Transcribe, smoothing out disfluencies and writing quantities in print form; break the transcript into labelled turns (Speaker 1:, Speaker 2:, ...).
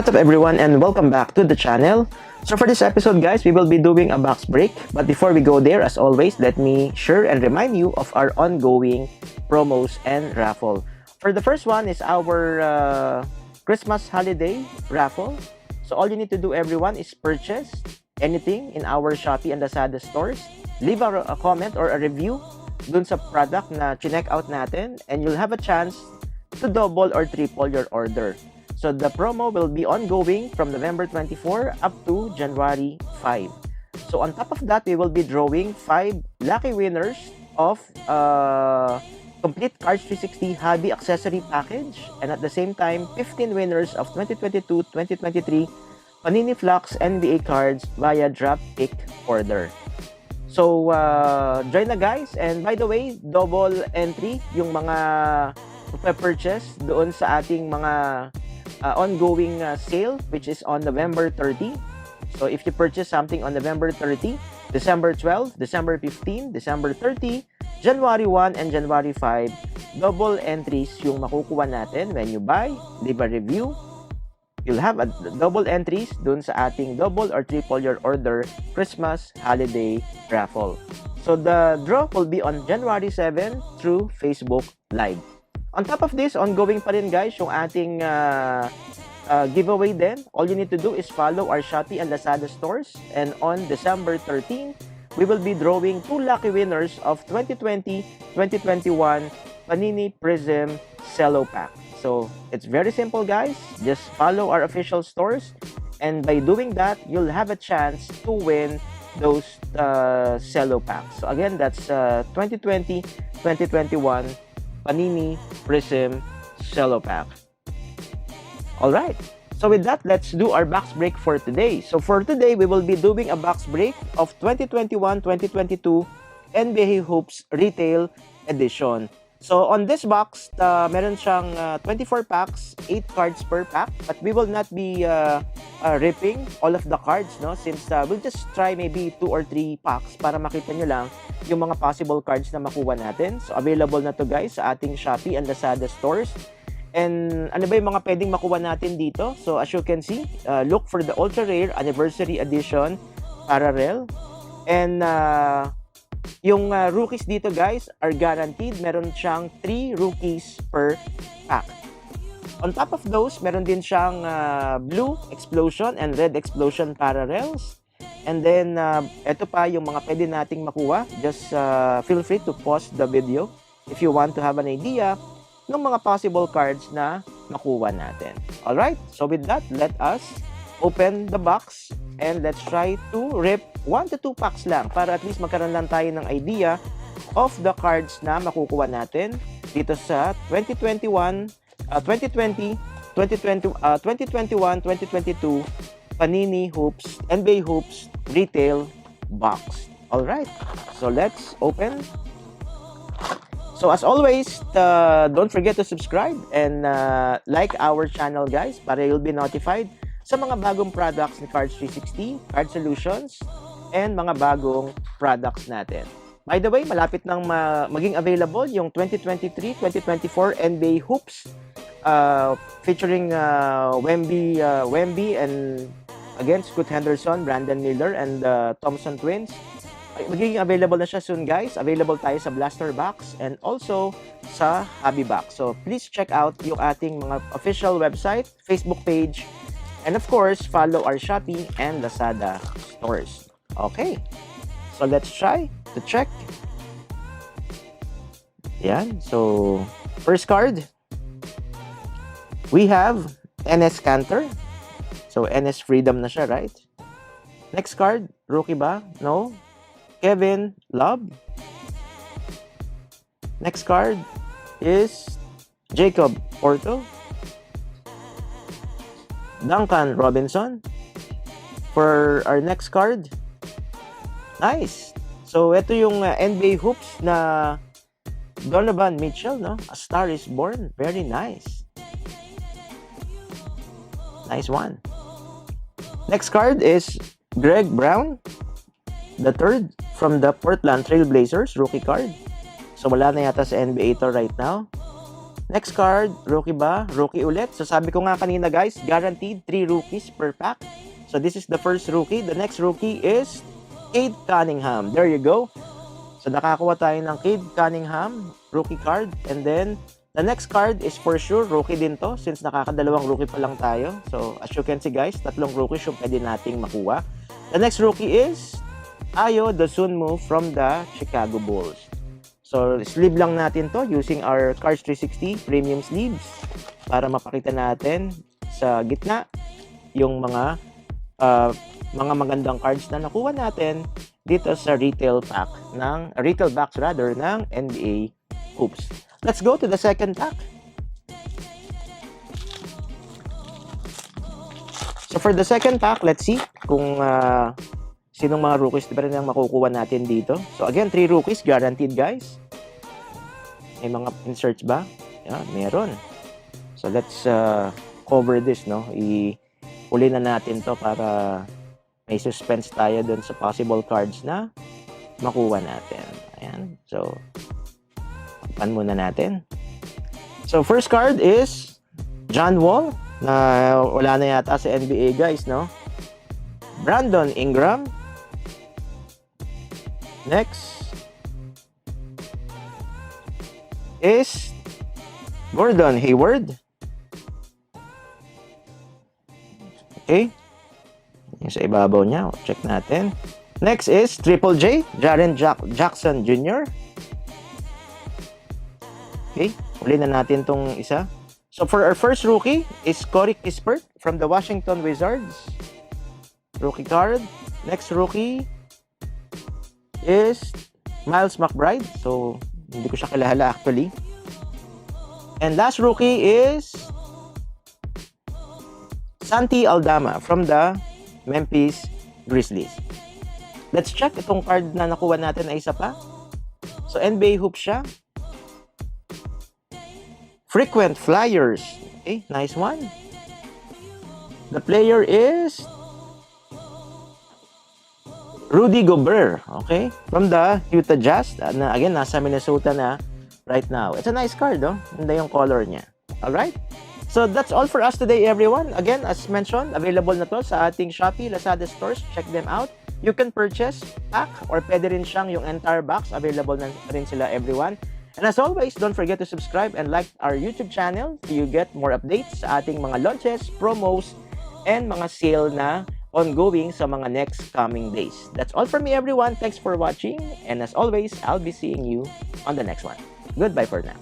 Speaker 1: what's up everyone, and welcome back to the channel. So for this episode guys, we will be doing a box break. But before we go there, as always, let me share and remind you of our ongoing promos and raffle. For the first one is our Christmas holiday raffle. So all you need to do, everyone, is purchase anything in our Shopee and Lazada stores. Leave a comment or a review dun sa product na chinek out natin, and you'll have a chance to double or triple your order. So the promo will be ongoing from November 24 up to January 5. So on top of that, we will be drawing 5 lucky winners of complete Cards 360 Hobby Accessory Package, and at the same time, 15 winners of 2022-2023 Panini Flux NBA cards via drop pick order. So join na guys, and by the way, double entry yung mga purchase doon sa ating mga ongoing sale, which is on November 30. So if you purchase something on November 30, December 12, December 15, December 30, January 1, and January 5, double entries yung makukuha natin when you buy, leave a review. You'll have a double entries dun sa ating double or triple your order Christmas holiday raffle. So the draw will be on January 7 through Facebook Live. On top of this, ongoing pa rin guys yung ating giveaway din. All you need to do is follow our Shopee and Lazada stores, and on December 13, we will be drawing 2 lucky winners of 2020-2021 Panini Prism Cello Pack. So it's very simple guys, just follow our official stores, and by doing that, you'll have a chance to win those cello packs. So again, that's 2020-2021 Panini Prism Cello Pack. Alright, so with that, let's do our box break for today. So for today, we will be doing a box break of 2021-2022 NBA Hoops Retail Edition. So on this box, meron siyang 24 packs, 8 cards per pack, but we will not be ripping all of the cards, no? Since we'll just try maybe 2 or 3 packs para makita nyo lang yung mga possible cards na makuha natin. So available na to guys sa ating Shopee and Lazada stores. And ano ba yung mga pwedeng makuha natin dito? So as you can see, look for the Ultra Rare Anniversary Edition Parallel. And yung rookies dito guys are guaranteed. Meron siyang 3 rookies per pack. On top of those, meron din siyang Blue Explosion and Red Explosion Parallels. And then, eto pa yung mga pwede nating makuha. Just feel free to pause the video if you want to have an idea ng mga possible cards na makuha natin. Alright, so with that, let us open the box and let's try to rip 1 to 2 packs lang para at least magkaroon lang tayo ng idea of the cards na makukuha natin dito sa 2021-2022 Panini Hoops, NBA Hoops Retail Box. Alright, so let's open. So as always, don't forget to subscribe and like our channel guys para you'll be notified sa mga bagong products ni Cards 360, Card Solutions, and mga bagong products natin. By the way, malapit nang maging available yung 2023-2024 NBA Hoops featuring Wemby and again, Scoot Henderson, Brandon Miller, and Thompson Twins. Magiging available na siya soon guys. Available tayo sa Blaster Box and also sa Hobby Box. So please check out yung ating mga official website, Facebook page, and of course, follow our Shopee and Lazada stores. Okay, so let's try to check. Yan, so first card, we have NS Cantor. So NS Freedom na siya, right? Next card, rookie ba? No. Kevin Love. Next card is Jacob Porto. Duncan Robinson. For our next card, nice. So ito yung NBA Hoops na Donovan Mitchell, no? A Star is Born. Very nice. Nice one. Next card is Greg Brown, the third from the Portland Trail Blazers, rookie card. So wala na yata sa NBA ito right now. Next card, rookie ba? Rookie ulit. So sabi ko nga kanina guys, guaranteed 3 rookies per pack. So this is the first rookie. The next rookie is Cade Cunningham. There you go. So nakakuha tayo ng Cade Cunningham rookie card. And then the next card is for sure rookie din to since nakakadalawang rookie pa lang tayo. So as you can see guys, 3 rookies yung pwede nating makuha. The next rookie is Ayo Dosunmu from the Chicago Bulls. So, sleeve lang natin to using our Cards 360 premium sleeves para mapakita natin sa gitna yung mga magandang cards na nakuha natin dito sa retail box ng NBA Hoops. Let's go to the second pack. So, for the second pack, let's see kung sinong mga rookies pa rin ang makukuha natin dito. So, again, 3 rookies guaranteed, guys. May mga inserts ba? Yeah, meron. So, let's cover this, no? Uli na natin to para may suspense tayo dun sa possible cards na makuha natin. Ayan. So, pan muna natin. So, first card is John Wall na wala na yata sa NBA, guys, no? Brandon Ingram. Next is Gordon Hayward. Okay. Yung sa ibabaw niya. Check natin. Next is Triple J. Jaren Jackson Jr. Okay. Uli na natin tong isa. So for our first rookie is Corey Kispert from the Washington Wizards. Rookie card. Next rookie is Miles McBride. So hindi ko siya kilala actually. And last rookie is Santi Aldama from the Memphis Grizzlies. Let's check itong card na nakuha natin ay isa pa. So NBA hoop siya. Frequent Flyers. Okay, nice one. The player is Rudy Gobert, okay? From the Utah Jazz. Again, nasa Minnesota na right now. It's a nice card, oh. Ganda yung color niya. Alright? So, that's all for us today, everyone. Again, as mentioned, available na to sa ating Shopee, Lazada stores. Check them out. You can purchase pack or pwede rin siyang yung entire box. Available na rin sila, everyone. And as always, don't forget to subscribe and like our YouTube channel so you get more updates sa ating mga launches, promos, and mga sale na ongoing sa mga next coming days. That's all from me, everyone. Thanks for watching. And as always, I'll be seeing you on the next one. Goodbye for now.